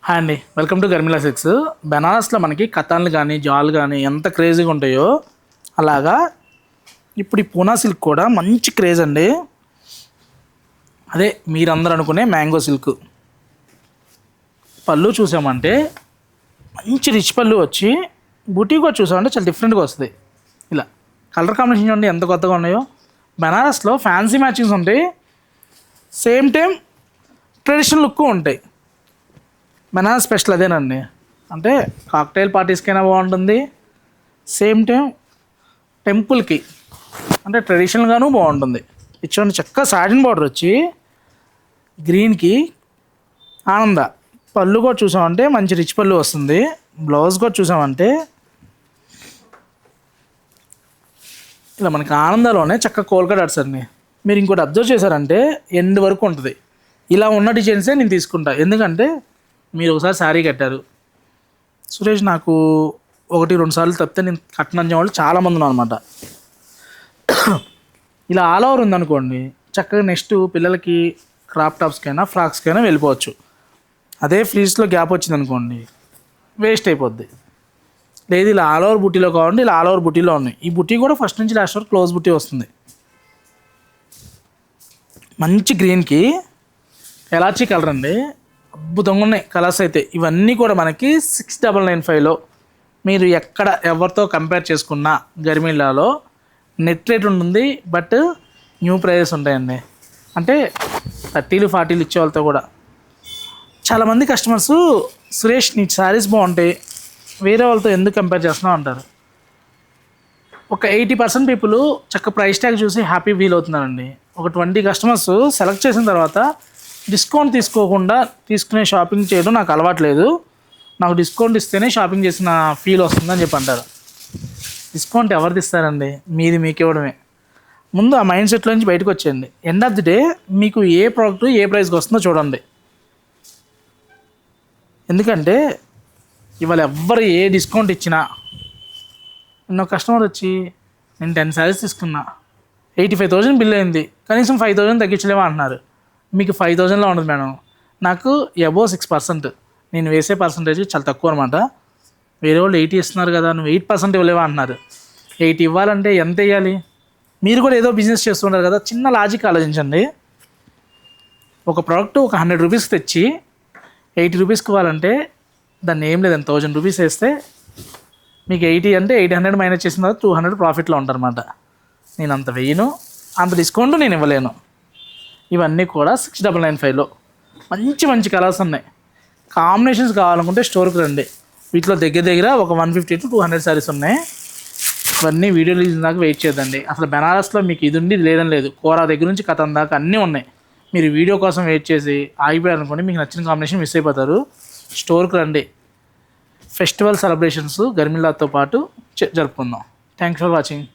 Hi అండి, welcome to గర్మిలా silks. బెనారస్లో మనకి కతాన్లు కానీ జాల్ కానీ ఎంత క్రేజీగా ఉంటాయో అలాగా ఇప్పుడు ఈ పూనా సిల్క్ కూడా మంచి క్రేజ్ అండి. అదే మీరందరూ అనుకునే మ్యాంగో సిల్క్. పళ్ళు చూసామంటే మంచి రిచ్ పళ్ళు వచ్చి బుటీ కూడా చూసామంటే చాలా డిఫరెంట్గా వస్తుంది. ఇలా కలర్ కాంబినేషన్ చూడండి ఎంత కొత్తగా ఉన్నాయో. బెనారస్లో ఫ్యాన్సీ మ్యాచింగ్స్ ఉంటాయి, సేమ్ టైం ట్రెడిషనల్ లుక్ ఉంటాయి. బెనారస్ స్పెషల్ అదేనండి. అంటే కాక్టైల్ పార్టీస్కైనా బాగుంటుంది, సేమ్ టైం టెంపుల్కి అంటే ట్రెడిషనల్గాను బాగుంటుంది. ఇచ్చోండి చక్కగా సాటిన్ బార్డర్ వచ్చి గ్రీన్కి ఆనంద పళ్ళు కూడా చూసామంటే మంచి రిచ్ పళ్ళు వస్తుంది. బ్లౌజ్ కూడా చూసామంటే ఇలా మనకి ఆనందాలోనే చక్కగా కోల్కట్ ఆర్ట్స్ అండి. మీరు ఇంకోటి అబ్జర్వ్ చేశారంటే ఎండ్ వరకు ఉంటుంది. ఇలా ఉన్న డిజైన్సే నేను తీసుకుంటా. ఎందుకంటే మీరు ఒకసారి శారీ కట్టారు, సురేష్ నాకు 1-2 సార్లు తప్పితే నేను కట్టనని వాళ్ళు చాలామంది ఉన్నారు అనమాట. ఇలా ఆల్ ఓవర్ ఉందనుకోండి చక్కగా నెక్స్ట్ పిల్లలకి క్రాప్ టాప్స్కైనా ఫ్రాక్స్కైనా వెళ్ళిపోవచ్చు. అదే ఫ్లీవ్స్లో గ్యాప్ వచ్చింది అనుకోండి వేస్ట్ అయిపోద్ది. లేదు ఇలా ఆల్ ఓవర్ బుట్టీలో కావాలంటే ఇలా ఆల్ ఓవర్ బుట్టీలో ఉన్నాయి. ఈ బుట్టీ కూడా ఫస్ట్ నుంచి లాస్ట్ వరకు క్లోజ్ బుట్టీ వస్తుంది. మంచి గ్రీన్కి ఎలాచీ కలర్ అండి, అద్భుతంగా ఉన్నాయి కలర్స్ అయితే. ఇవన్నీ కూడా మనకి 6995లో మీరు ఎక్కడ ఎవరితో కంపేర్ చేసుకున్నా గర్మిలాలో నెట్ రేట్ ఉంటుంది. బట్ న్యూ ప్రైజెస్ ఉంటాయండి. అంటే 30s 40s ఇచ్చే వాళ్ళతో కూడా చాలామంది కస్టమర్స్ సురేష్ నీ శారీస్ బాగుంటాయి వేరే వాళ్ళతో ఎందుకు కంపేర్ చేస్తున్నావు అంటారు. ఒక 80% పీపుల్ చక్క ప్రైస్ ట్యాగ్ చూసి హ్యాపీ ఫీల్ అవుతున్నారండి. ఒక 20 కస్టమర్స్ సెలెక్ట్ చేసిన తర్వాత డిస్కౌంట్ తీసుకోకుండా తీసుకునే షాపింగ్ చేయడం నాకు అలవాట్లేదు, నాకు డిస్కౌంట్ ఇస్తేనే షాపింగ్ చేసిన ఫీల్ వస్తుందని చెప్పి అంటారు. డిస్కౌంట్ ఎవరిది ఇస్తారండి, మీది మీకు ఇవ్వడమే. ముందు ఆ మైండ్ సెట్లో నుంచి బయటకు వచ్చేయండి. ఎండ్ ఆఫ్ ది డే మీకు ఏ ప్రోడక్ట్ ఏ ప్రైస్కి వస్తుందో చూడండి. ఎందుకంటే ఇవాళ ఎవ్వరు ఏ డిస్కౌంట్ ఇచ్చినా, నిన్న కస్టమర్ వచ్చి నేను 10 శారీస్ తీసుకున్నా 85,000 బిల్ అయింది, కనీసం 5,000 తగ్గించలేమా అంటున్నారు. మీకు 5,000లో ఉండదు మేడం, నాకు అబోవ్ 6%, నేను వేసే పర్సంటేజ్ చాలా తక్కువ అనమాట. వేరే వాళ్ళు 80 ఇస్తున్నారు కదా, నువ్వు 8% ఇవ్వలేవా అంటున్నారు. 80 ఇవ్వాలంటే ఎంత వేయాలి? మీరు కూడా ఏదో బిజినెస్ చేస్తుంటారు కదా, చిన్న లాజిక్ ఆలోచించండి. ఒక ప్రోడక్ట్ ఒక 100 రూపీస్కి తెచ్చి 80 రూపీస్కి ఇవ్వాలంటే దాన్ని ఏం లేదండి 1000 రూపీస్ వేస్తే మీకు 80 అంటే 800 మైనస్ చేసిన తర్వాత 200 ప్రాఫిట్లో ఉంటారన్నమాట. నేను అంత వేయను, అంత డిస్కౌంట్ నేను ఇవ్వలేను. ఇవన్నీ కూడా 6995లో మంచి మంచి కలర్స్ ఉన్నాయి. కాంబినేషన్స్ కావాలనుకుంటే స్టోర్కి రండి. వీటిలో దగ్గర ఒక 150 to 200 శారీస్ ఉన్నాయి. ఇవన్నీ వీడియో రిలీజ్ దాకా వెయిట్ చేద్దండి. అసలు బెనారస్లో మీకు ఇది ఉండి లేదని లేదు, కోరా దగ్గర నుంచి కథం దాకా అన్నీ ఉన్నాయి. మీరు వీడియో కోసం వెయిట్ చేసి ఆగిపోయారు అనుకోండి, మీకు నచ్చిన కాంబినేషన్ మిస్ అయిపోతారు. స్టోర్కి రండి. ఫెస్టివల్ సెలబ్రేషన్స్ గర్మిలాతో పాటు జరుపుకుందాం. Thanks for watching.